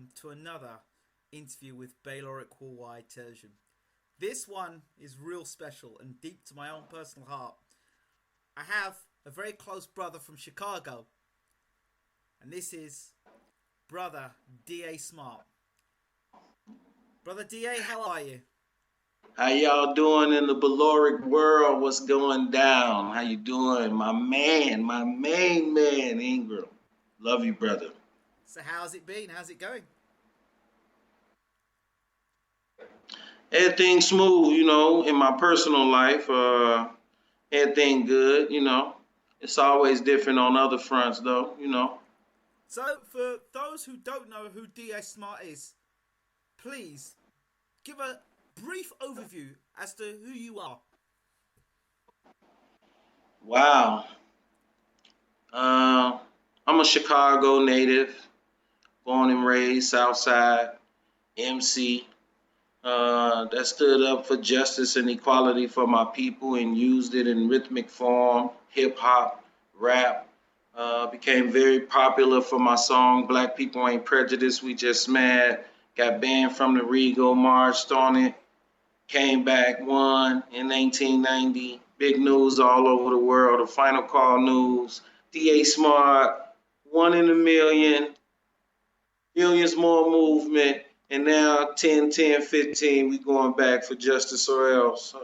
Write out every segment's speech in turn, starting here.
welcome to another interview with Bayloric Worldwide Television. This one is real special and deep to my own personal heart. I have a very close brother from Chicago, and this is brother D.A. Smart. Brother D.A., how are you? How y'all doing in the Baloric world? What's going down? How you doing? My man, my main man, Ingram. Love you, brother. So how's it been? How's it going? Everything smooth, in my personal life. Everything good, It's always different on other fronts, though. So for those who don't know who D.A. Smart is, please give a brief overview as to who you are. Wow. I'm a Chicago native, born and raised Southside, MC. That stood up for justice and equality for my people and used it in rhythmic form, hip hop, rap. Became very popular for my song Black People Ain't Prejudiced, We Just Mad. Got banned from the Regal, marched on it, came back, won in 1990. Big news all over the world, the Final Call news. D.A. Smart, 1 in a million, millions more movement. And now 10, 10, 15, we going back for justice or else.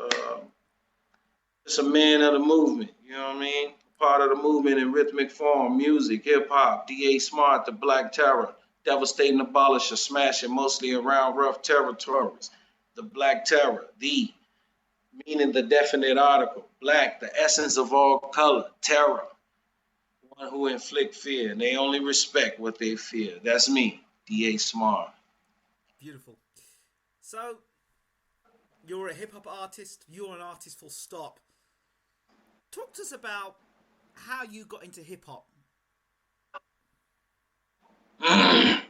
Just a man of the movement, you know what I mean? Part of the movement in rhythmic form, music, hip hop, D.A. Smart, the Black Terror, devastating abolisher, smashing mostly around rough territories. The Black Terror, meaning the definite article, black, the essence of all color, terror, one who inflict fear, and they only respect what they fear. That's me, D.A. Smart. Beautiful. So, you're a hip hop artist. You're an artist full stop. Talk to us about how you got into hip hop. I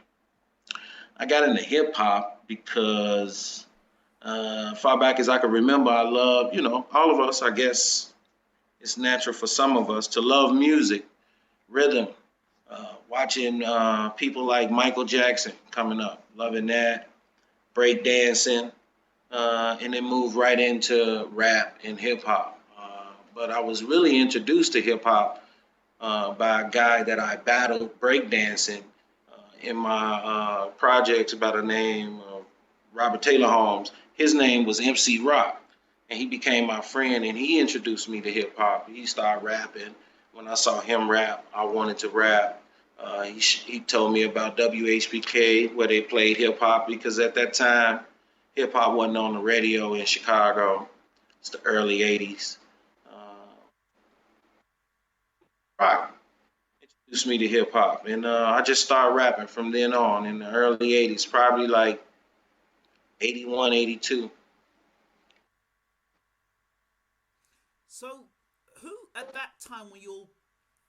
got into hip hop because far back as I can remember, I love, all of us, I guess it's natural for some of us to love music, rhythm, watching people like Michael Jackson coming up, loving that, break dancing, and then move right into rap and hip hop. But I was really introduced to hip hop by a guy that I battled breakdancing in my projects by the name of Robert Taylor Holmes. His name was MC Rock, and he became my friend, and he introduced me to hip hop. He started rapping. When I saw him rap, I wanted to rap. He told me about WHBK, where they played hip hop, because at that time, hip hop wasn't on the radio in Chicago. It's the early 80s. Rock introduced me to hip hop, and I just started rapping from then on in the early 80s, probably like 81, 82. So, who at that time were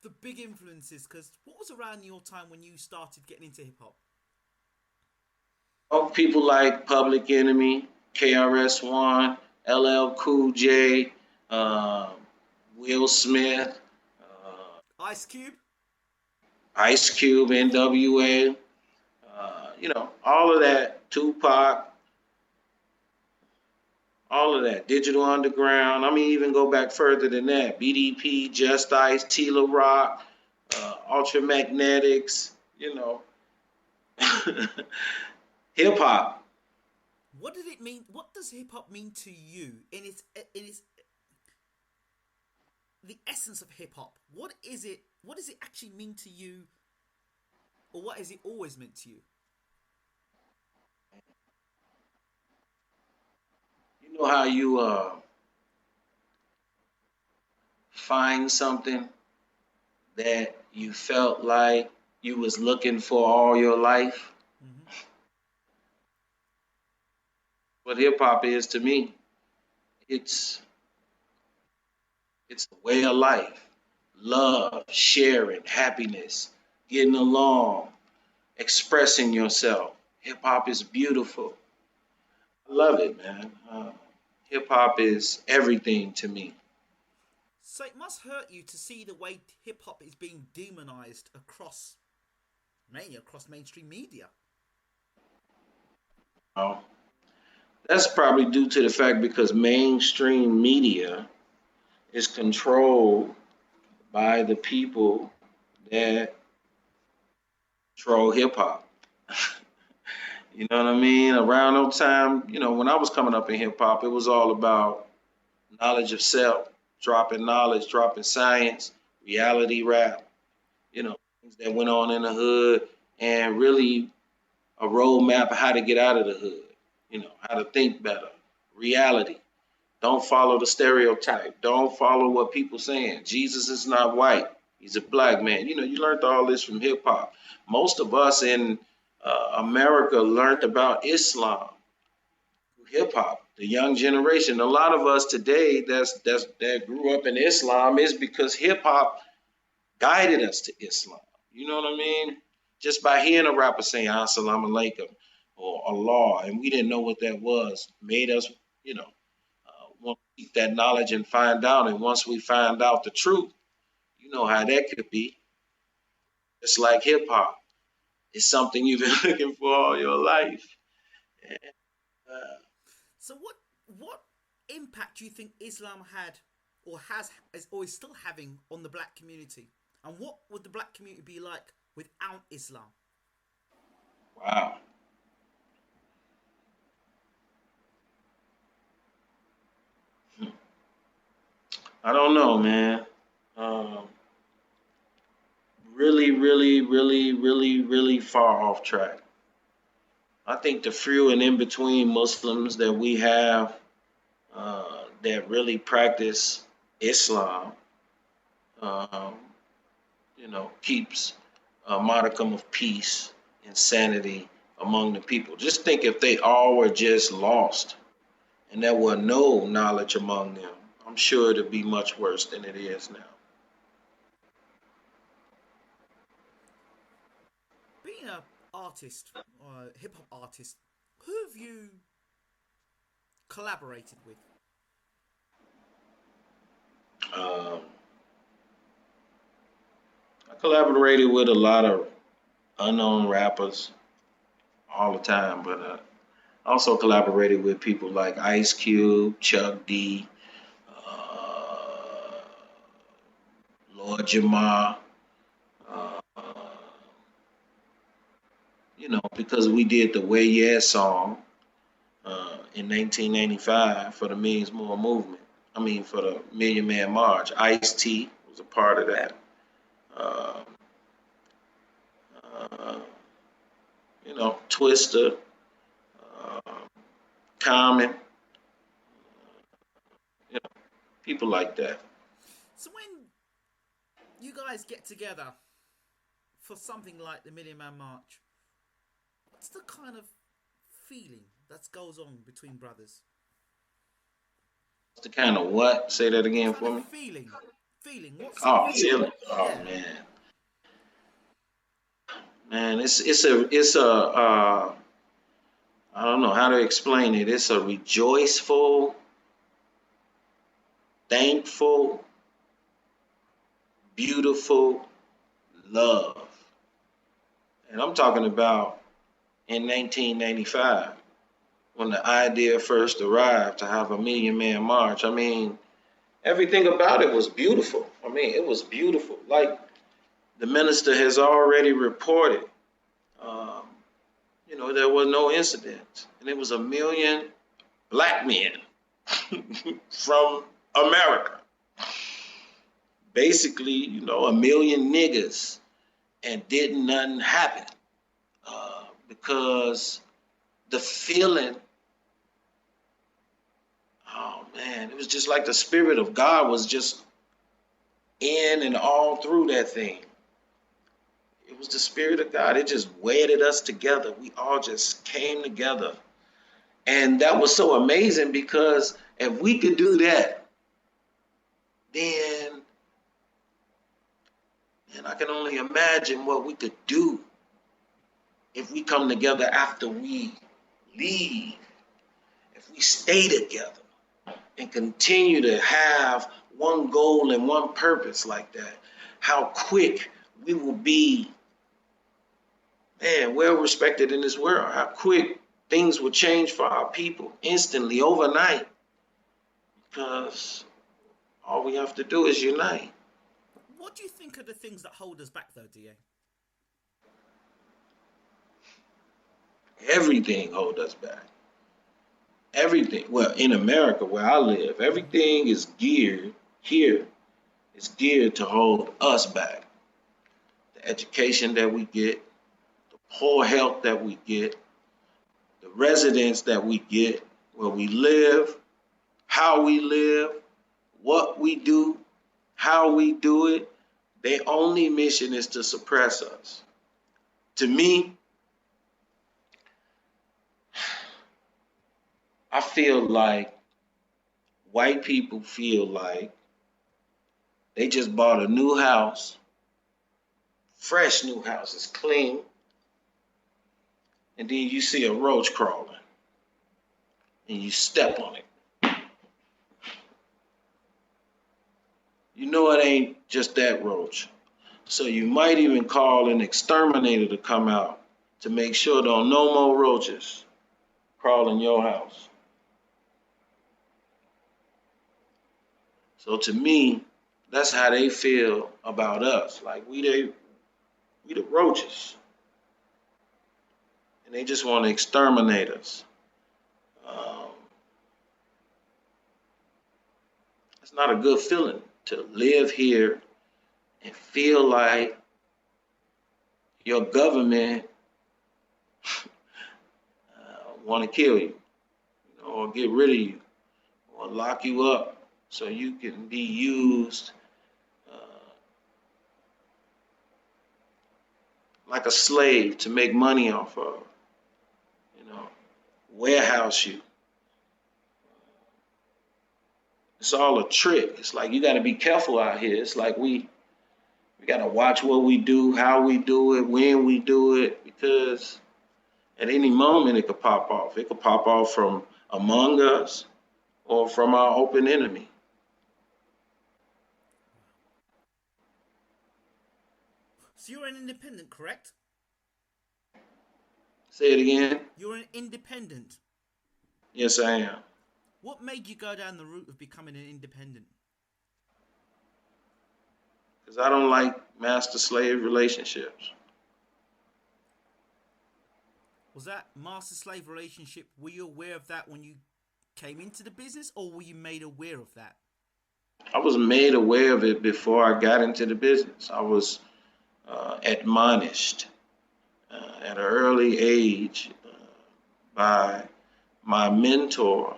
the big influences? Because what was around your time when you started getting into hip hop? Oh, people like Public Enemy, KRS-One, LL Cool J, uh, Will Smith, Ice Cube? Ice Cube, NWA, all of that, Tupac, all of that, Digital Underground. I mean, even go back further than that, BDP, Just Ice, Tila Rock, Ultramagnetics, hip hop. What did it mean? What does hip hop mean to you in its the essence of hip hop? What is it? What does it actually mean to you, or what has it always meant to you? You know how you find something that you felt like you was looking for all your life? Mm-hmm. What hip hop is to me, it's it's a way of life. Love, sharing, happiness, getting along, expressing yourself. Hip hop is beautiful. I love it, man. Hip hop is everything to me. So it must hurt you to see the way hip hop is being demonized mainly across mainstream media. Uh, that's probably due to the fact because mainstream media is controlled by the people that control hip hop. You know what I mean? Around that time, when I was coming up in hip hop, it was all about knowledge of self, dropping knowledge, dropping science, reality rap, things that went on in the hood, and really a roadmap of how to get out of the hood, how to think better, reality. Don't follow the stereotype. Don't follow what people saying. Jesus is not white. He's a black man. You learned all this from hip hop. Most of us in America learned about Islam through hip hop. The young generation. A lot of us today that grew up in Islam is because hip hop guided us to Islam. You know what I mean? Just by hearing a rapper saying Assalamu alaikum or Allah, and we didn't know what that was, made us, want to keep that knowledge and find out. And once we find out the truth, you know how that could be. It's like hip hop. It's something you've been looking for all your life. And, uh, So what impact do you think Islam had, or or is still having on the black community? And what would the black community be like without Islam? wow. I don't know, man. Um, really, really, really, really, really far off track. I think the few and in between Muslims that we have that really practice Islam, um, keeps a modicum of peace and sanity among the people. Just think if they all were just lost and there were no knowledge among them, I'm sure it'd be much worse than it is now. Being a artist, or a hip hop artist, who have you collaborated with? Um, I collaborated with a lot of unknown rappers all the time, but I also collaborated with people like Ice Cube, Chuck D, uh, Lord Jamar, uh, because we did the Way Yeah song in 1995 for the Millions More movement. I mean, for the Million Man March. Ice T was a part of that. Uh, uh, Twister, uh, Common, you know, people like that. So when you guys get together for something like the Million Man March, what's the kind of feeling that goes on between brothers? The kind of what? Say that again Kind for of me. feeling. What sort of Oh, feeling? feeling. Oh Yeah. man, it's a I don't know how to explain it. It's a rejoiceful, thankful, beautiful love, and I'm talking about in 1995 when the idea first arrived to have a Million Man March. I mean, everything about it was beautiful. I mean, it was beautiful. Like the minister has already reported, um, there was no incidents, and it was a million black men from America. Basically, a million niggas, and didn't nothing happen because the feeling, oh man, it was just like the spirit of God was just in and all through that thing. It was the spirit of God. It just wedded us together. We all just came together. And that was so amazing because if we could do that, then and I can only imagine what we could do if we come together after we leave, if we stay together and continue to have one goal and one purpose like that, how quick we will be, man, well respected in this world. How quick things would change for our people instantly, overnight, because all we have to do is unite. What do you think are the things that hold us back, though, DA? Everything hold us back. Everything. Well, in America, where I live, everything is geared here. It's geared to hold us back. The education that we get, the poor health that we get, the residence that we get, where we live, how we live, what we do, how we do it. Their only mission is to suppress us. To me, I feel like white people feel like they just bought a new house, fresh new house, it's clean, and then you see a roach crawling and you step on it. You know it ain't just that roach. So you might even call an exterminator to come out to make sure there are no more roaches crawling your house. So to me, that's how they feel about us. Like we the roaches. And they just want to exterminate us. It's not a good feeling to live here and feel like your government want to kill you, or get rid of you, or lock you up so you can be used like a slave to make money off of, warehouse you. It's all a trick. It's like you got to be careful out here. It's like we got to watch what we do, how we do it, when we do it, because at any moment it could pop off. It could pop off from among us or from our open enemy. So you're an independent, correct? Say it again. You're an independent. Yes, I am. What made you go down the route of becoming an independent? Because I don't like master-slave relationships. Was that master-slave relationship, were you aware of that when you came into the business, or were you made aware of that? I was made aware of it before I got into the business. I was admonished at an early age by my mentor,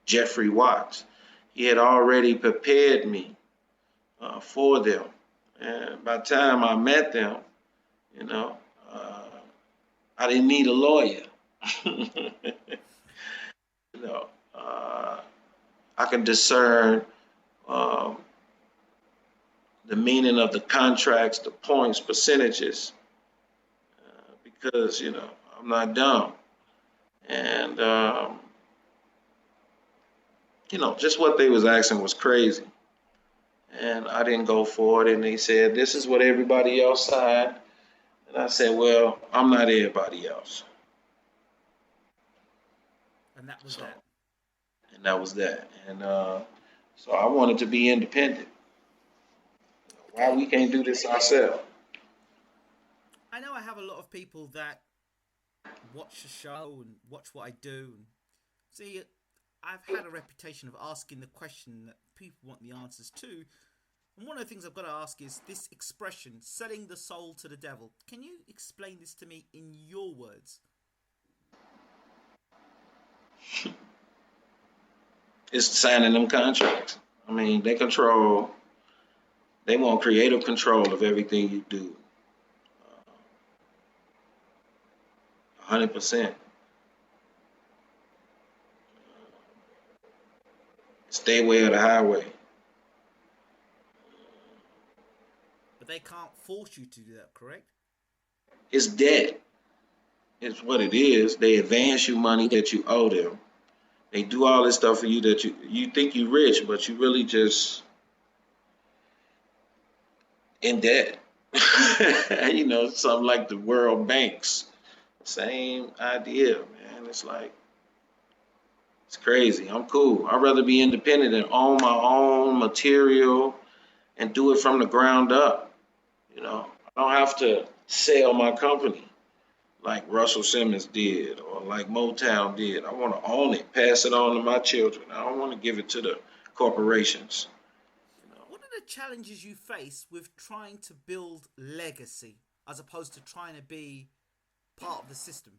Jeffrey Watts. He had already prepared me for them. And by the time I met them, I didn't need a lawyer. I can discern the meaning of the contracts, the points, percentages, because, I'm not dumb. And, just what they was asking was crazy. And I didn't go for it. And they said, this is what everybody else signed. And I said, well, I'm not everybody else. And that was that. And that was that. And so I wanted to be independent. Why we can't do this ourselves? I know I have a lot of people that watch the show and watch what I do. See, I've had a reputation of asking the question that people want the answers to. And one of the things I've got to ask is this expression, selling the soul to the devil. Can you explain this to me in your words? It's signing them contracts. I mean, they want creative control of everything you do. 100%. Stay away of the highway. But they can't force you to do that, correct? It's debt. It's what it is. They advance you money that you owe them. They do all this stuff for you that you think you're rich, but you really just in debt. Something like the world banks. Same idea, man. man. It's like, it's crazy. I'm cool. I'd rather be independent and own my own material and do it from the ground up. You know, I don't have to sell my company like Russell Simmons did or like Motown did. I want to own it, pass it on to my children. I don't want to give it to the corporations. You know. What are the challenges you face with trying to build legacy as opposed to trying to be part of the system?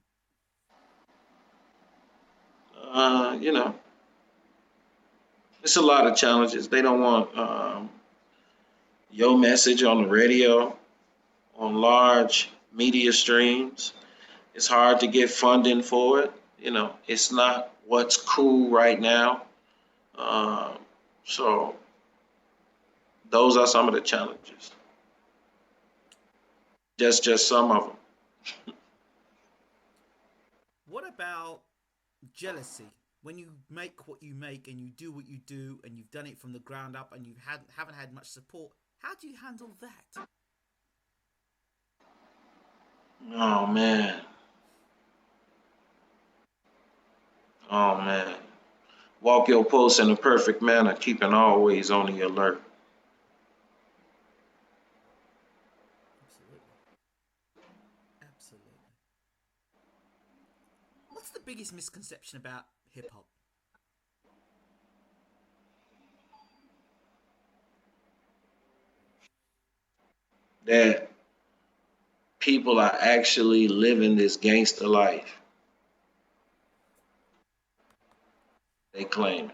You know, it's a lot of challenges. They don't want your message on the radio, on large media streams. It's hard to get funding for it. You know, it's not what's cool right now. Um, so those are some of the challenges. Just some of them. What about jealousy? When you make what you make and you do what you do and you've done it from the ground up and haven't had much support, how do you handle that? Oh man. Oh man. Walk your post in a perfect manner, keeping always on the alert. Absolutely. Absolutely. What's the biggest misconception about hip hop? That people are actually living this gangster life they claim.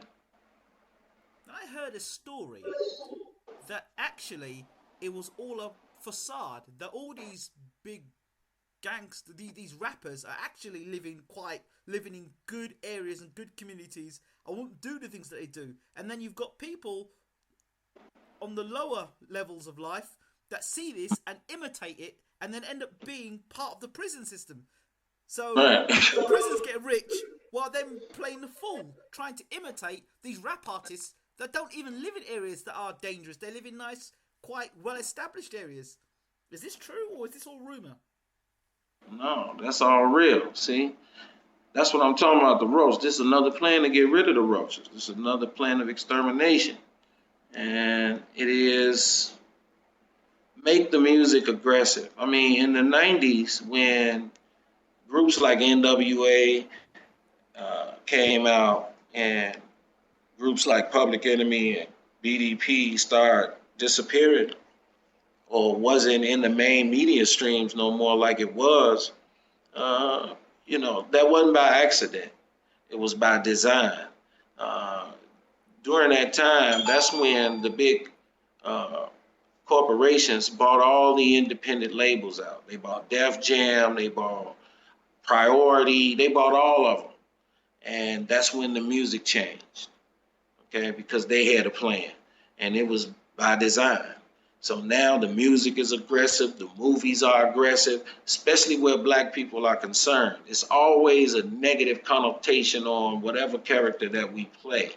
I heard a story that actually it was all a facade. That all these big gangsters, these rappers, are actually living in good areas and good communities and won't do the things that they do. And then you've got people on the lower levels of life that see this and imitate it and then end up being part of the prison system. So Right. the prisons get rich while them playing the fool, trying to imitate these rap artists that don't even live in areas that are dangerous. They live in nice, quite well-established areas. Is this true or is this all rumor? No, that's all real. See, that's what I'm talking about. The roach. This is another plan to get rid of the roaches. This is another plan of extermination, and it is make the music aggressive. I mean, in the '90s, when groups like NWA came out and groups like Public Enemy and BDP start disappearing or wasn't in the main media streams no more like it was, uh, that wasn't by accident. It was by design. Uh, During that time, that's when the big uh, corporations bought all the independent labels out. They bought Def Jam, they bought Priority, they bought all of them. And that's when the music changed, okay, because they had a plan and it was by design. So now the music is aggressive, the movies are aggressive, especially where black people are concerned. It's always a negative connotation on whatever character that we play.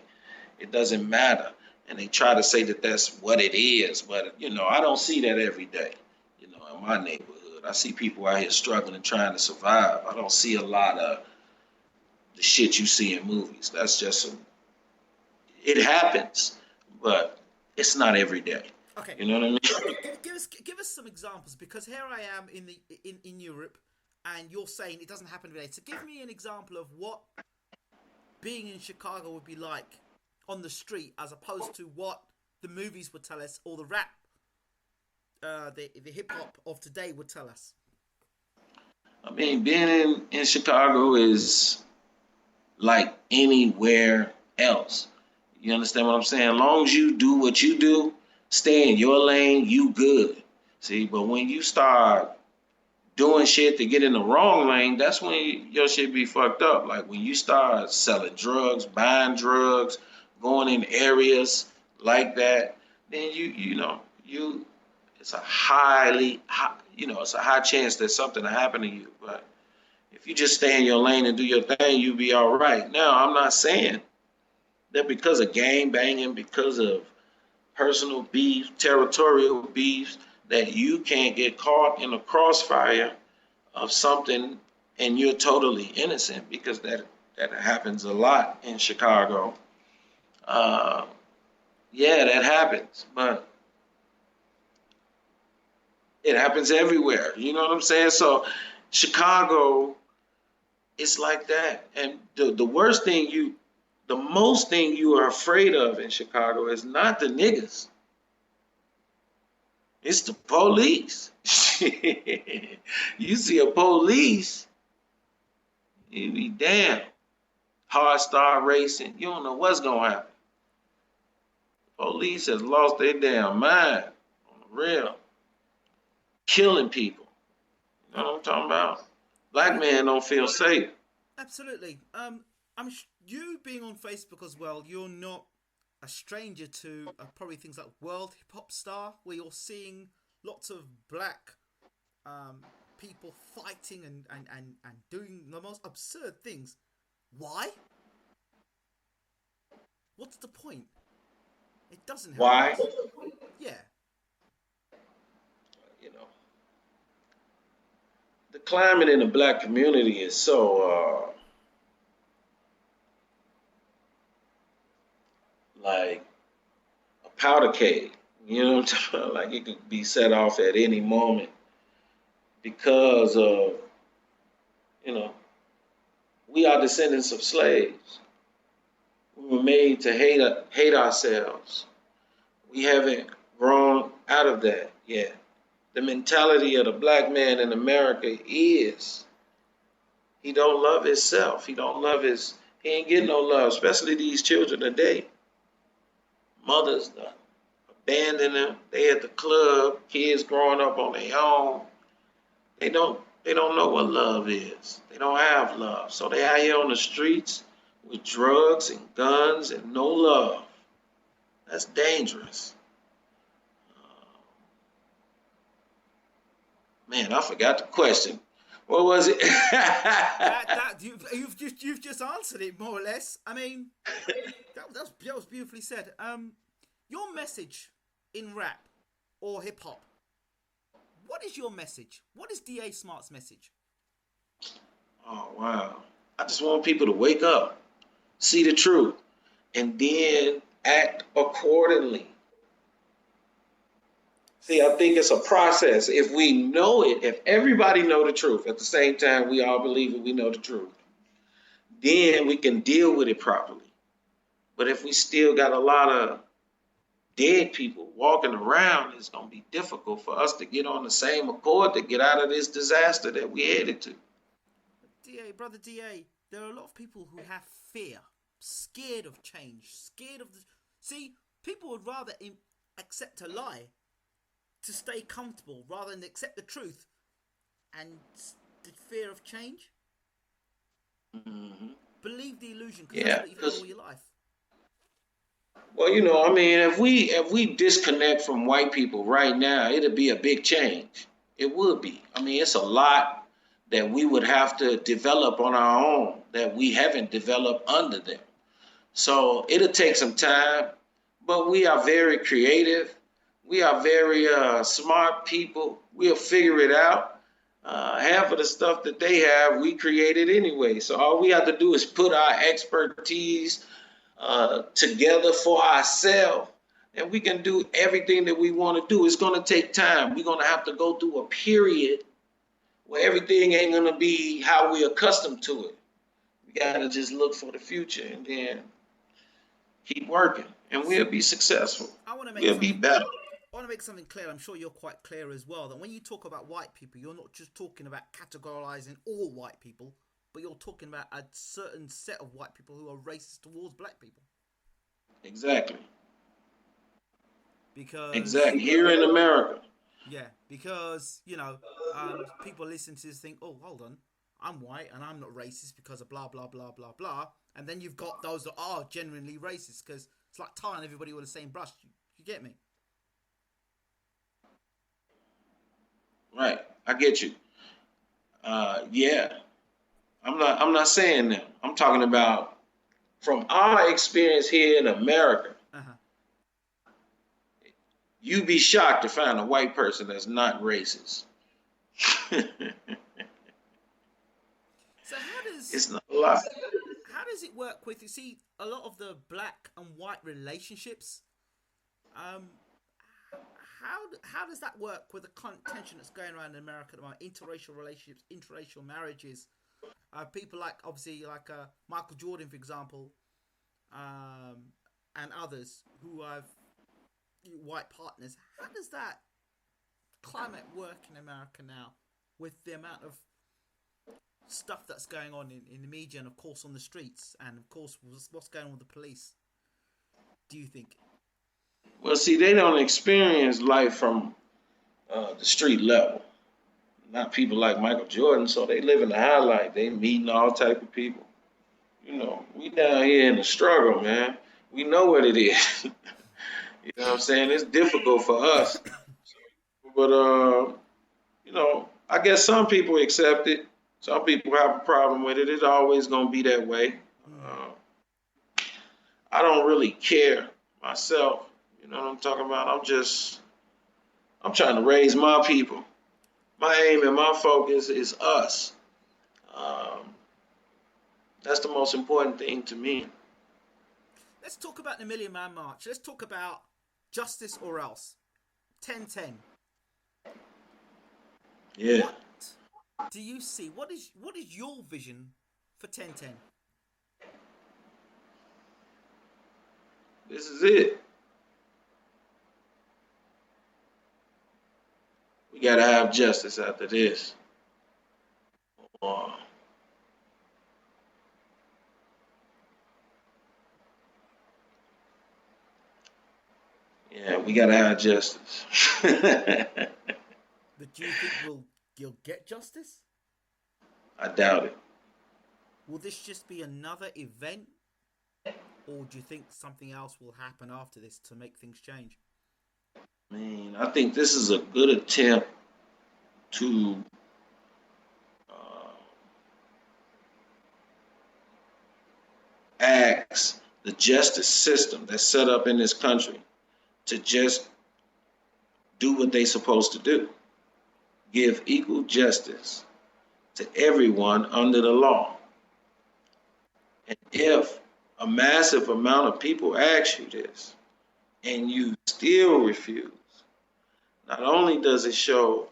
It doesn't matter. And they try to say that that's what it is, but I don't see that every day. In my neighborhood, I see people out here struggling and trying to survive. I don't see a lot of the shit you see in movies. That's just it happens, but it's not every day. Okay, You know what I mean? give us some examples because here I am in Europe, and you're saying it doesn't happen every day. So give me an example of what being in Chicago would be like on the street, as opposed to what the movies would tell us or the rap, the hip hop of today would tell us. I mean, being in Chicago is like anywhere else. You understand what I'm saying? As long as you do what you do, stay in your lane, you good. See, but when you start doing shit to get in the wrong lane, that's when your shit be fucked up. Like when you start selling drugs, buying drugs, going in areas like that, then you it's a it's a high chance that something will happen to you. But if you just stay in your lane and do your thing, you'll be all right. Now, I'm not saying that because of gang banging, because of personal beef, territorial beefs, that you can't get caught in the crossfire of something and you're totally innocent, because that happens a lot in Chicago. Yeah, that happens, but it happens everywhere. You know what I'm saying? So Chicago, it's like that. And the worst thing the most thing you are afraid of in Chicago is not the niggas. It's the police. You see a police, you be damn. Hard start racing. You don't know what's gonna happen. Police has lost their damn mind on the real, killing people. You know what I'm talking about? Black man don't feel safe. Absolutely. You being on Facebook as well, you're not a stranger to probably things like World Hip Hop Star, where you're seeing lots of black people fighting and doing the most absurd things. Why? What's the point? It doesn't help Why? us. Yeah. You know, the climate in the black community is so like a powder keg. You know what I'm talking about? Like it could be set off at any moment because of, you know, we are descendants of slaves. We were made to hate ourselves. We haven't grown out of that yet. The mentality of the black man in America is he don't love himself. He ain't getting no love, especially these children today. Mothers abandon them. They at the club, kids growing up on their own. They don't know what love is. They don't have love. So they out here on the streets with drugs and guns and no love. That's dangerous. Man, I forgot the question. What was it? You've just answered it more or less. I mean, that was beautifully said. Your message in rap or hip hop. What is your message? What is DA Smart's message? Oh wow! I just want people to wake up, see the truth, and then act accordingly. See, I think it's a process. If we know it, if everybody know the truth at the same time, we all believe it, we know the truth, then we can deal with it properly. But if we still got a lot of dead people walking around, it's going to be difficult for us to get on the same accord to get out of this disaster that we headed to. Brother DA, there are a lot of people who have fear, scared of change, scared of the... See, people would rather accept a lie to stay comfortable rather than accept the truth and the fear of change. Mm-hmm. Believe the illusion, because that's what you've had all your life. Well, you know, I mean, if we disconnect from white people right now, it'd be a big change. It would be. I mean, it's a lot that we would have to develop on our own that we haven't developed under them. So it'll take some time, but we are very creative. We are very smart people. We'll figure it out. Half of the stuff that they have, we created anyway. So all we have to do is put our expertise together for ourselves, and we can do everything that we want to do. It's going to take time. We're going to have to go through a period where everything ain't going to be how we're accustomed to it. We got to just look for the future and then keep working, and we'll be successful. We'll be better. I want to make something clear. I'm sure you're quite clear as well, that when you talk about white people, you're not just talking about categorizing all white people, but you're talking about a certain set of white people who are racist towards black people. Exactly. Exactly. Here in America. Yeah, because, you know, people listen to this think, oh, hold on, I'm white and I'm not racist because of blah, blah, blah, blah, blah. And then you've got those that are genuinely racist, because it's like tying everybody with the same brush. You get me? Right. I get you. Yeah. I'm not saying that. I'm talking about from our experience here in America. Uh-huh. You'd be shocked to find a white person that's not racist. It's not a lot. how does it work with, you see, a lot of the black and white relationships? Um, how does that work with the tension that's going around in America at the moment? Interracial relationships, interracial marriages. People like, obviously, like Michael Jordan, for example, and others who have white partners. How does that climate work in America now, with the amount of stuff that's going on in the media and, of course, on the streets, and, of course, what's going on with the police? Do you think? Well, see, they don't experience life from the street level. Not people like Michael Jordan, so they live in the highlight. They meeting all type of people. You know, we down here in the struggle, man. We know what it is. You know what I'm saying? It's difficult for us, but you know, I guess some people accept it. Some people have a problem with it. It's always gonna be that way. Uh, I don't really care myself. You know what I'm talking about? I'm trying to raise my people. My aim and my focus is us. Um, that's the most important thing to me. Let's talk about the Million Man March. Let's talk about justice or else. 10-10. Yeah. What do you see? What is your vision for 10-10? This is it. We gotta have justice after this. Uh, yeah, we gotta have justice. But do you think you'll get justice? I doubt it. Will this just be another event, or do you think something else will happen after this to make things change? I mean, I think this is a good attempt to ask the justice system that's set up in this country to just do what they're supposed to do. Give equal justice to everyone under the law. And if a massive amount of people ask you this and you still refuse, not only does it show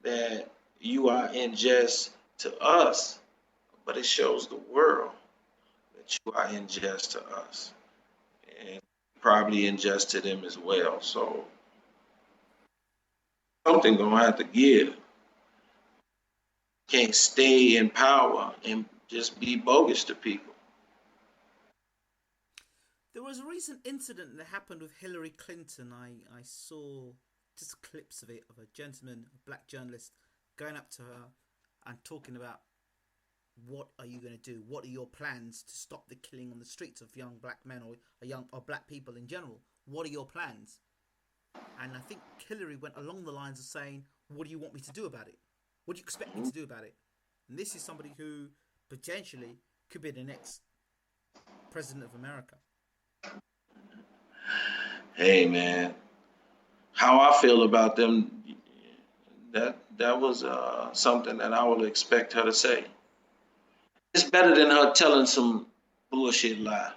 that you are unjust to us, but it shows the world that you are unjust to us and probably unjust to them as well. So something gonna have to give. Can't stay in power and just be bogus to people. There was a recent incident that happened with Hillary Clinton. I saw just clips of it, of a gentleman, a black journalist, going up to her and talking about, what are you going to do? What are your plans to stop the killing on the streets of young black men, or black people in general? What are your plans? And I think Hillary went along the lines of saying, what do you want me to do about it? What do you expect me to do about it? And this is somebody who potentially could be the next president of America. Hey man, how I feel about them, that was something that I would expect her to say. It's better than her telling some bullshit lie.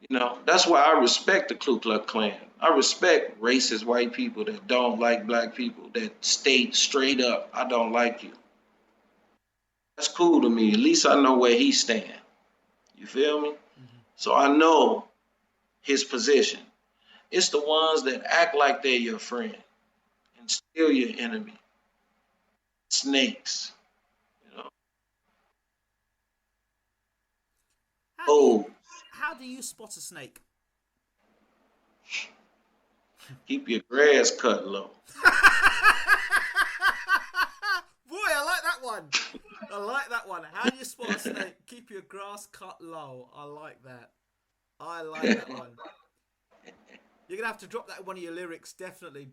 You know, that's why I respect the Ku Klux Klan. I respect racist white people that don't like black people, that state straight up, I don't like you. That's cool to me. At least I know where he stand. You feel me? Mm-hmm. So I know his position. It's the ones that act like they're your friend and still your enemy. Snakes. You know. How do you spot a snake? Keep your grass cut low. Boy, I like that one. I like that one. How do you spot a snake? Keep your grass cut low. I like that. I like that one. You're gonna have to drop that in one of your lyrics. Definitely.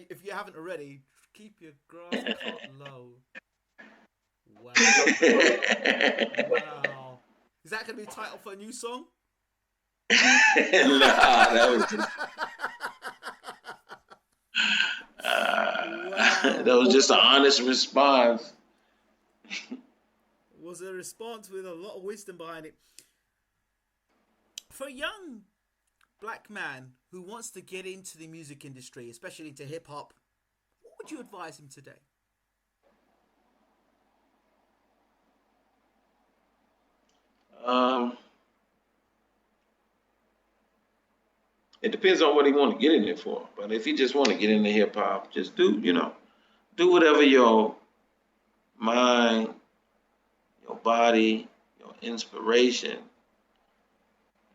If you haven't already, keep your grass cut low. Wow. Wow. Is that gonna be the title for a new song? Nah, that was just. Wow. That was just an honest response. was a response with a lot of wisdom behind it. For a young black man who wants to get into the music industry, especially into hip hop, what would you advise him today? Um, it depends on what he want to get in it for. But if you just want to get into hip hop, just do whatever your mind, your body, your inspiration,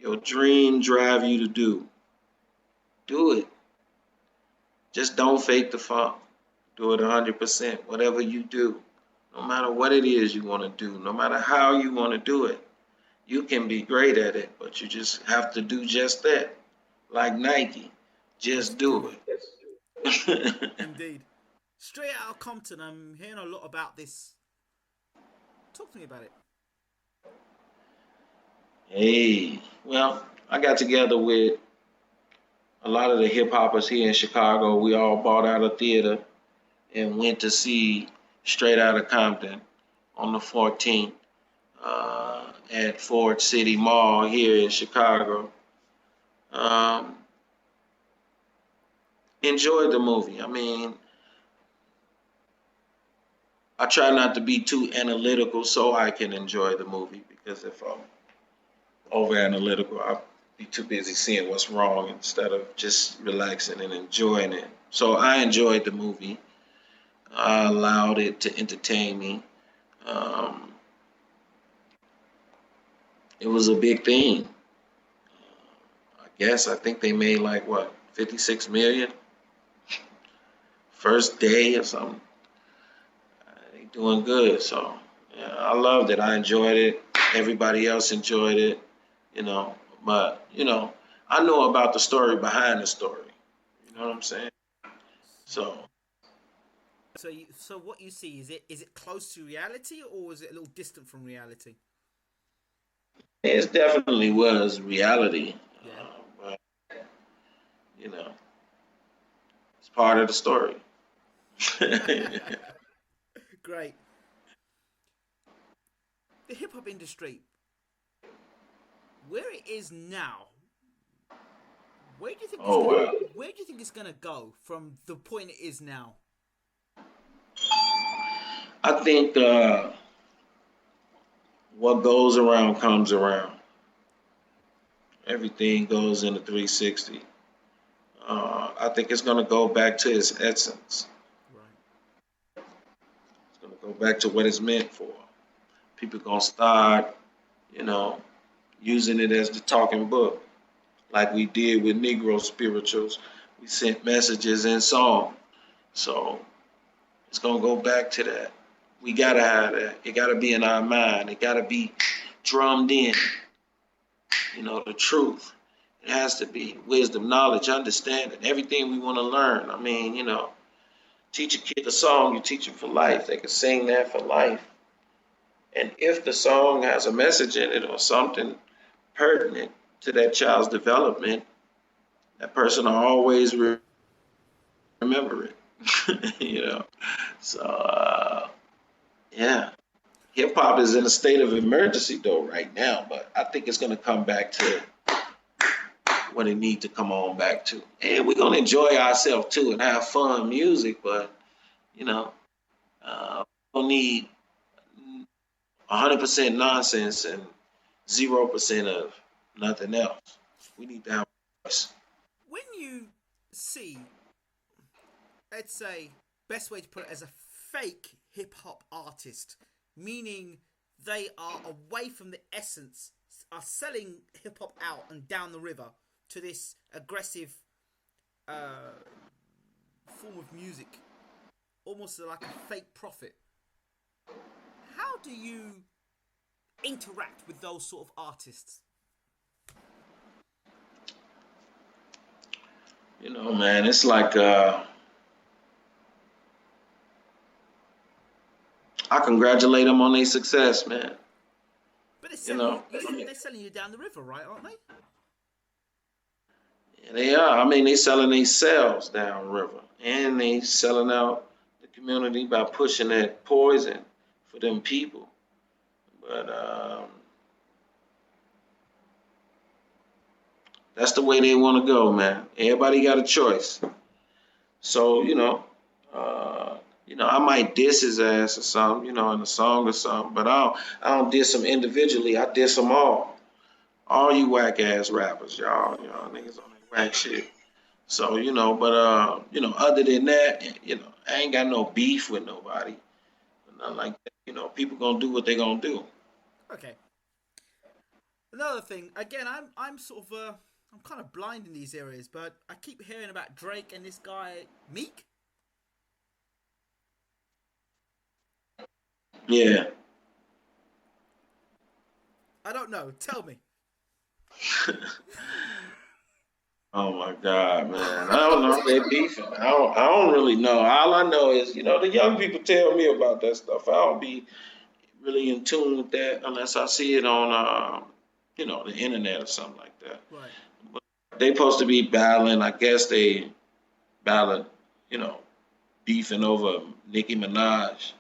your dream drive you to do. Do it. Just don't fake the funk. Do it 100%. Whatever you do, no matter what it is you want to do, no matter how you want to do it, you can be great at it, but you just have to do just that. Like Nike, just do it. Indeed. Straight out of Compton, I'm hearing a lot about this. Talk to me about it. Hey, well, I got together with a lot of the hip hoppers here in Chicago. We all bought out a theater and went to see Straight Outta Compton on the 14th at Ford City Mall here in Chicago. Um, Enjoyed the movie. I mean, I try not to be too analytical so I can enjoy the movie, because if I'm over analytical, I'll be too busy seeing what's wrong instead of just relaxing and enjoying it. So I enjoyed the movie. I allowed it to entertain me. Um, it was a big thing. I think they made like what, 56 million first day or something. They doing good. So yeah, I loved it. I enjoyed it. Everybody else enjoyed it. You know, but I know about the story behind the story. You know what I'm saying? So So what you see, is it close to reality, or is it a little distant from reality? it definitely was reality. Yeah. But you know, it's part of the story. Great. The hip hop industry, where it is now, where do you think it's Oh gonna well. where do you think it's gonna go from the point it is now? I think what goes around comes around. Everything goes in a 360. I think it's going to go back to its essence. Right. It's going to go back to what it's meant for. People going to start, you know, using it as the talking book, like we did with Negro spirituals. We sent messages in song. So it's going to go back to that. We got to have that. It got to be in our mind. It got to be drummed in, the truth. It has to be wisdom, knowledge, understanding, everything we want to learn. I mean, teach a kid a song, you teach them for life. They can sing that for life. And if the song has a message in it or something pertinent to that child's development, that person will always remember it. you know. So, yeah. Hip hop is in a state of emergency though right now, but I think it's going to come back to what it needs to come on back to. And we're going to enjoy ourselves too and have fun music, but, we don't need 100% nonsense and 0% of nothing else. We need to have a voice. When you see, let's say, best way to put it, as a fake hip hop artist, meaning they are away from the essence, are selling hip hop out and down the river to this aggressive form of music, almost like a fake prophet. How do you interact with those sort of artists? Man, it's like I congratulate them on their success, man. But they're selling you down the river, right? Aren't they? Yeah, they are. I mean, they selling themselves downriver, and they selling out the community by pushing that poison for them people. But that's the way they want to go, man. Everybody got a choice. So, I might diss his ass or something, in a song or something, but I don't diss him individually. I diss them all. All you whack ass rappers, y'all niggas on that whack shit. So, other than that, I ain't got no beef with nobody. Nothing like that. People gonna do what they gonna do. Okay. Another thing, again, I'm sort of I'm kind of blind in these areas, but I keep hearing about Drake and this guy Meek. Yeah. I don't know. Tell me. Oh my God, man. I don't know. They beefing. I don't really know. All I know is, the young people tell me about that stuff. I don't be really in tune with that unless I see it on, the internet or something like that. Right. But they supposed to be battling. I guess they battled, you know, beefing over Nicki Minaj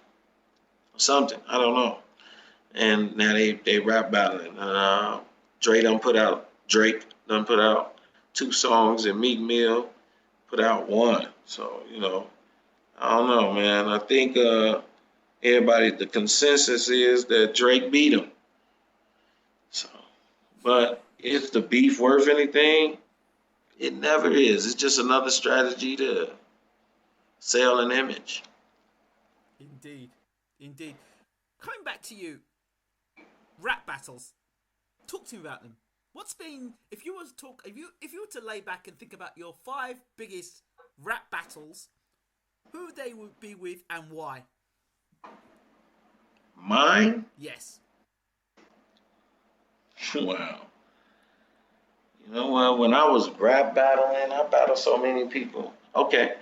or something. I don't know. And now they rap battling. Drake done put out 2 songs, and Meek Mill put out 1. So, I don't know, man. I think the consensus is that Drake beat him. So, but is the beef worth anything? It never is. It's just another strategy to sell an image. Indeed. Indeed. Coming back to you, rap battles. Talk to me about them. What's been, if you were to lay back and think about your 5 biggest rap battles, who they would be with and why? Mine? Yes. Wow. You know what? When I was rap battling, I battled so many people. Okay.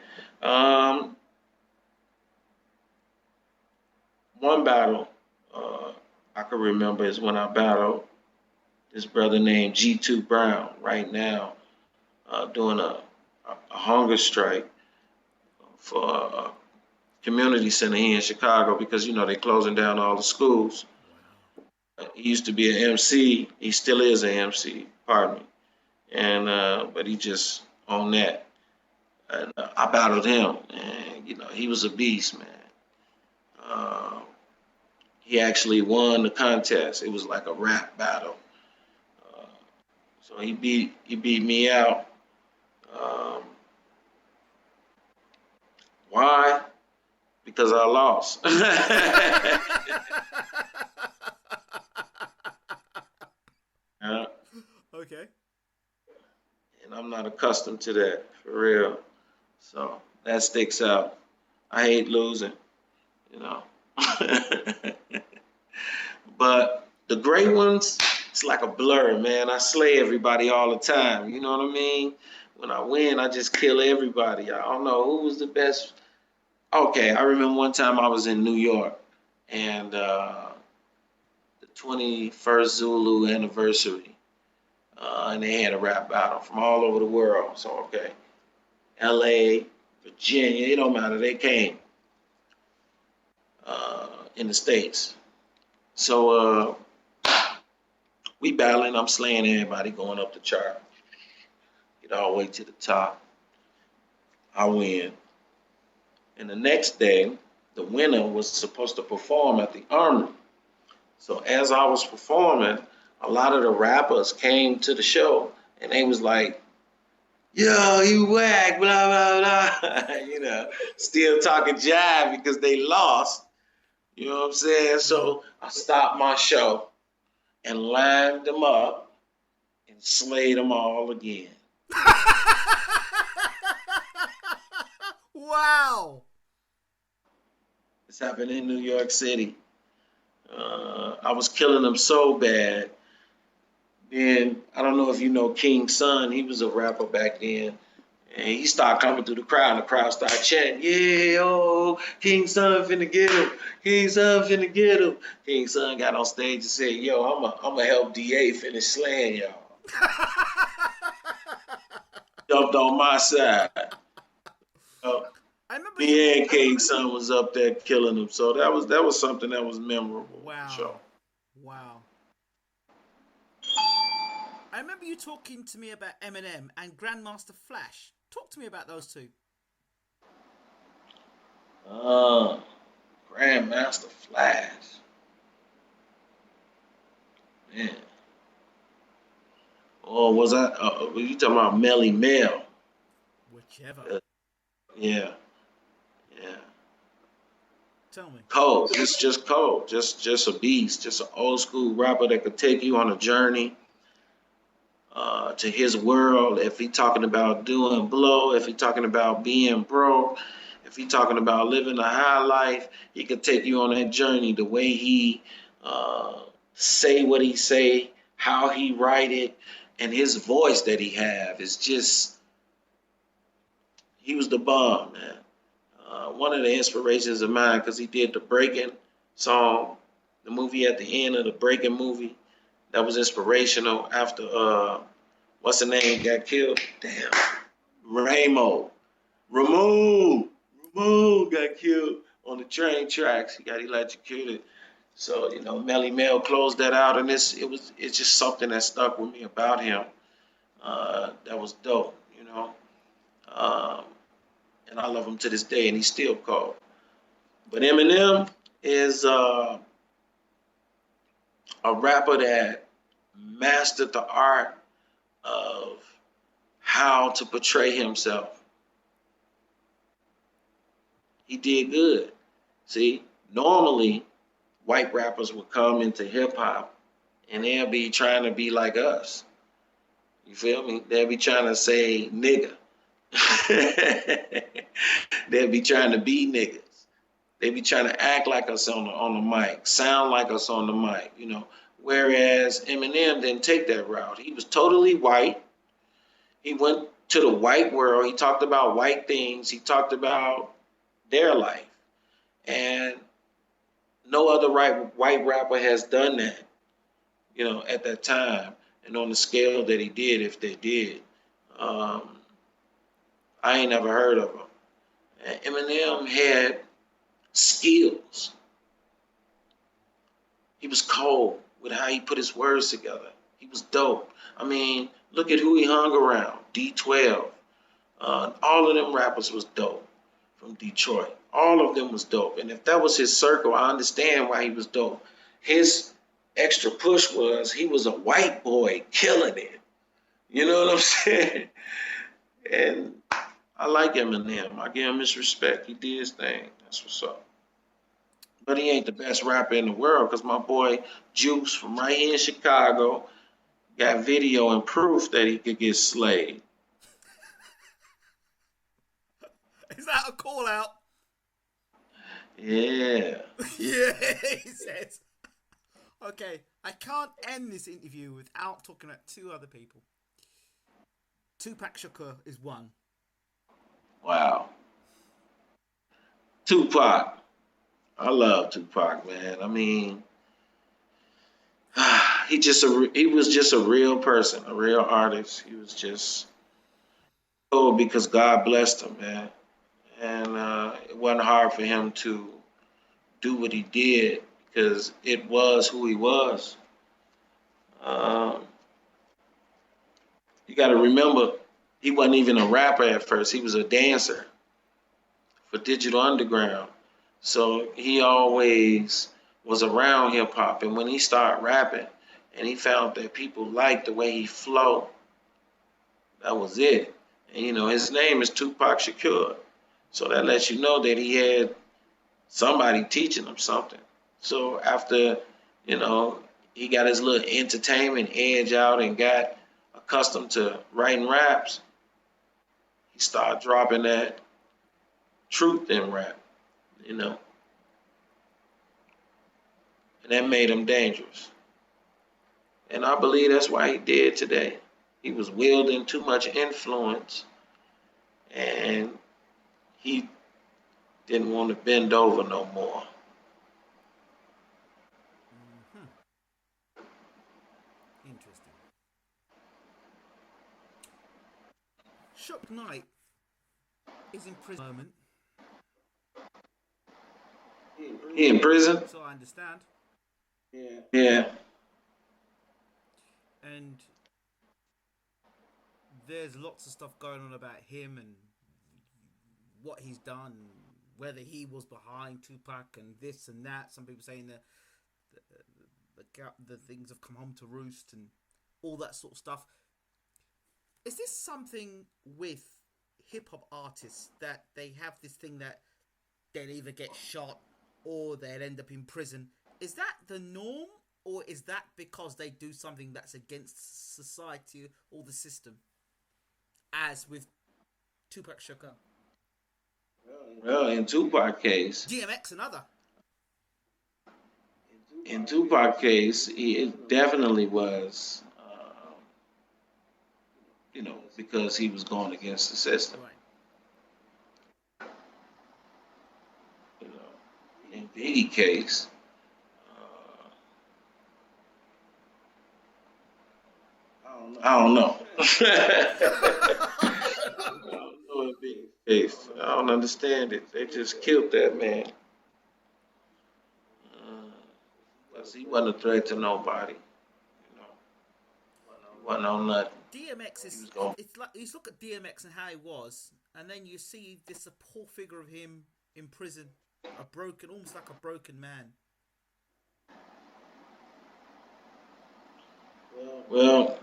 One battle I can remember is when I battled this brother named G2 Brown right now, doing a hunger strike for a community center here in Chicago because, they're closing down all the schools. Wow. He used to be an MC. He still is an MC, pardon me. And but he just on that. And I battled him, and he was a beast, man. Uh, he actually won the contest. It was like a rap battle. Uh, so he beat me out. Um, why? Because I lost. Okay. And I'm not accustomed to that, for real. So that sticks out. I hate losing, you know. But the great ones, it's like a blur, man. I slay everybody all the time. You know what I mean? When I win, I just kill everybody. I don't know who was the best. Okay, I remember one time I was in New York, and the 21st Zulu anniversary, and they had a rap battle from all over the world. So, okay, LA, Virginia, it don't matter. They came in the States. So we battling. I'm slaying everybody going up the chart. Get all the way to the top. I win. And the next day, the winner was supposed to perform at the Armory. So as I was performing, a lot of the rappers came to the show, and they was like, yo, you whack, blah, blah, blah. Still talking jive because they lost. You know what I'm saying? So I stopped my show and lined them up and slayed them all again. Wow. This happened in New York City. I was killing them so bad. Then, I don't know if you know King Son. He was a rapper back then. And he started coming through the crowd, and the crowd started chanting, yeah, oh, King Son finna get him. King Son finna get him. King Son got on stage and said, yo, I'm going to help DA finish slaying y'all. Jumped on my side. I remember Me and King Son was up there killing him. So that was something that was memorable. Wow. Sure. Wow. I remember you talking to me about Eminem and Grandmaster Flash. Talk to me about those two. Uh, Grandmaster Flash. Man. Or was I? Were you talking about Melly Mel? Whichever. Uh, yeah, yeah. Tell me. Cold. It's just cold. Just a beast. Just an old school rapper that could take you on a journey to his world. If he talking about doing blow, if he talking about being broke, if he talking about living a high life, he could take you on that journey. The way he say what he say, how he write it, and his voice that he have is just he was the bomb, man. One of the inspirations of mine because he did the Breaking song, the movie at the end of the Breaking movie. That was inspirational after what's the name got killed? Damn, Ramo, Ramon, Ramon got killed on the train tracks. He got electrocuted. So Melly Mel closed that out, and it's just something that stuck with me about him. That was dope, um, and I love him to this day, and he's still cold. But Eminem is a rapper that mastered the art of how to portray himself. He did good. See, normally white rappers would come into hip hop and they'll be trying to be like us. You feel me? They'll be trying to say nigga. They'll be trying to be niggas. They be trying to act like us on the mic, sound like us on the mic. Whereas Eminem didn't take that route. He was totally white. He went to the white world. He talked about white things. He talked about their life. And no other white rapper has done that, at that time and on the scale that he did, if they did. Um, I ain't never heard of him. And Eminem had skills. He was cold with how he put his words together. He was dope. I mean, look at who he hung around. D12. All of them rappers was dope from Detroit. All of them was dope. And if that was his circle, I understand why he was dope. His extra push was he was a white boy killing it. You know what I'm saying? And I like Eminem. I give him his respect. He did his thing. That's what's up. But he ain't the best rapper in the world because my boy Juice from right here in Chicago got video and proof that he could get slayed. Is that a call out? Yeah. Yeah, he says. Okay, I can't end this interview without talking about two other people. Tupac Shakur is one. Wow. Tupac. I love Tupac, man. I mean, he was just a real person, a real artist. He was just because God blessed him, man. And it wasn't hard for him to do what he did because it was who he was. Um, you got to remember, he wasn't even a rapper at first. He was a dancer for Digital Underground. So he always was around hip hop. And when he started rapping and he found that people liked the way he flowed, that was it. And his name is Tupac Shakur. So that lets you know that he had somebody teaching him something. So after, you know, he got his little entertainment edge out and got accustomed to writing raps, he started dropping that truth in rap, you know, and that made him dangerous. And I believe that's why he did today. He was wielding too much influence and he didn't want to bend over no more. Mm-hmm. Interesting. Shook Knight is in prison at the moment. He in prison? So I understand. Yeah. And there's lots of stuff going on about him and what he's done, whether he was behind Tupac and this and that. Some people saying that the things have come home to roost and all that sort of stuff. Is this something with hip hop artists that they have this thing that they'll either get shot or they'll end up in prison? Is that the norm, or is that because they do something that's against society or the system? As with Tupac Shakur, Well, in Tupac case, DMX, another. in Tupac case, it definitely was, because he was going against the system. Right. In Biggie case, I don't know. Case, I don't understand it. They just killed that man. Because he wasn't a threat to nobody. He wasn't on nothing. DMX is. It's like you look at DMX and how he was, and then you see this poor figure of him in prison, almost like a broken man. Well,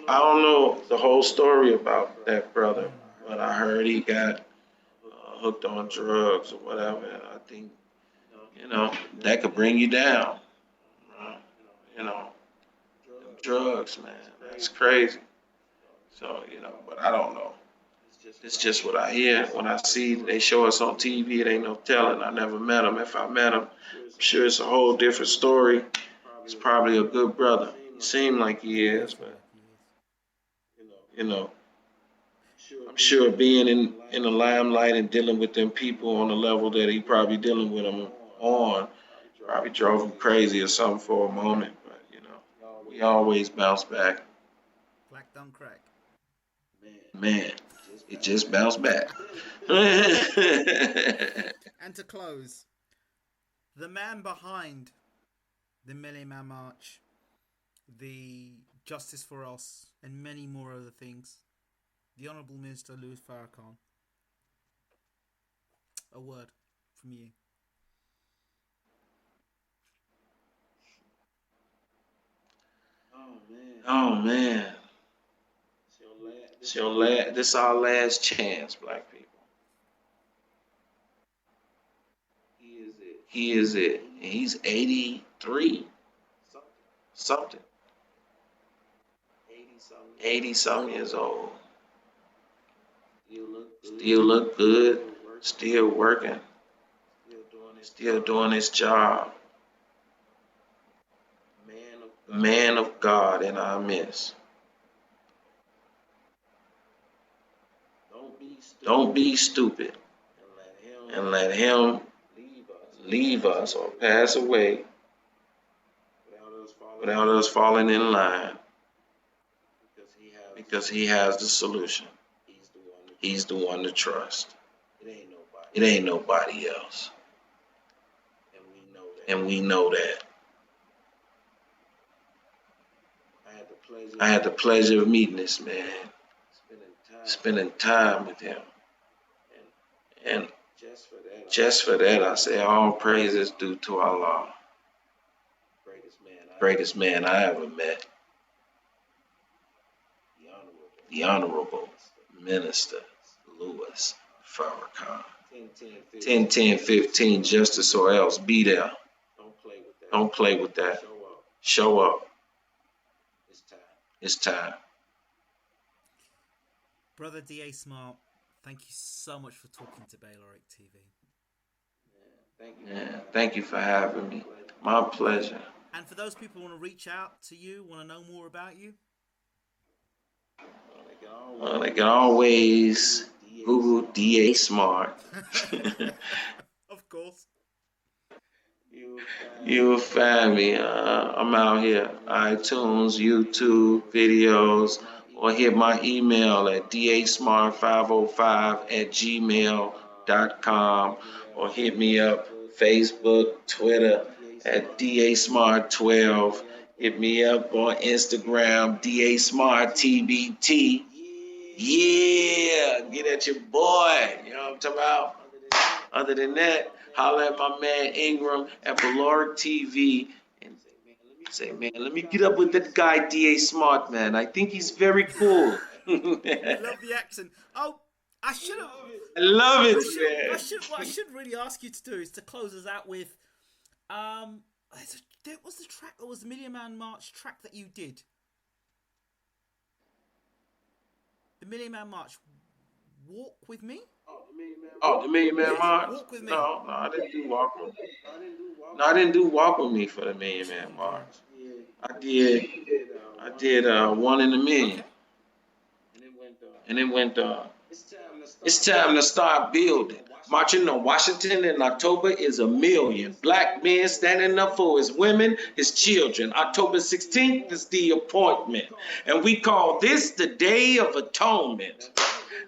I don't know the whole story about that brother, but I heard he got hooked on drugs or whatever, and I think that could bring you down. You know, drugs, man, that's crazy. So but I don't know. It's just what I hear. When I see they show us on TV, it ain't no telling. I never met him. If I met him, I'm sure it's a whole different story. He's probably a good brother. He seemed like he is, but you know, I'm sure being in the limelight and dealing with them people on the level that he probably dealing with them on probably drove him crazy or something for a moment. But we always bounce back. Black don't crack. Man, it just bounced back. And to close, the man behind the Million Man March, the Justice for Us, and many more other things, the Honourable Minister Louis Farrakhan. A word from you. Oh man, this our last chance, black people. He is it. And he's 83 something. 80 something years old. Still look good. Still working. Still doing his job. Man of God in our midst. Don't be stupid and let him leave us or pass away without us falling in line, because he has the solution. He's the one to trust. It ain't nobody else. And we know that. I had the pleasure of meeting this man, spending time with him. And just for that, I say all praises due to Allah. Greatest man I ever met. The Honorable Minister Louis Farrakhan. 10, 10, 15, justice or else. Be there. Don't play with that. Show up. It's time. Brother D.A. Smart, thank you so much for talking to Bayloric TV. Yeah, thank you for having me. My pleasure. And for those people who want to reach out to you, want to know more about you? They can always Google D.A. Smart. Of course. You'll find me. I'm out here. iTunes, YouTube, videos, or hit my email at dasmart505@gmail.com, or hit me up Facebook, Twitter, at DASmart12. Hit me up on Instagram, DASmartTBT. Yeah, get at your boy. You know what I'm talking about? Other than that, holla at my man Ingram at Valoric TV and say, man, let me get up with that guy DA Smart, man. I think he's very cool. We love the accent. Oh, I should have. I love it, I man. should. What I should really ask you to do is to close us out with, there was the track that was the Million Man March track that you did. The Million Man March, Walk With Me. Oh, the Million Man March? Walk With Me. No, I didn't do Walk With Me. No, I didn't do Walk With Me for the Million Man March. I did One in a Million. Okay. And it went it's time to start building. Marching on Washington in October is a million. Black men standing up for his women, his children. October 16th is the appointment. And we call this the Day of Atonement.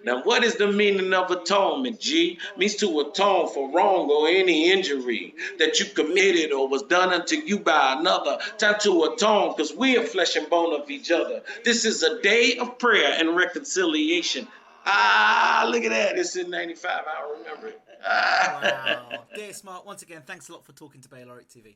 Now, what is the meaning of atonement, G? Means to atone for wrong or any injury that you committed or was done unto you by another. Time to atone, because we are flesh and bone of each other. This is a day of prayer and reconciliation. Look at that. It's in 95. I remember it. Wow. Dear Smart, once again, thanks a lot for talking to Bayloric TV.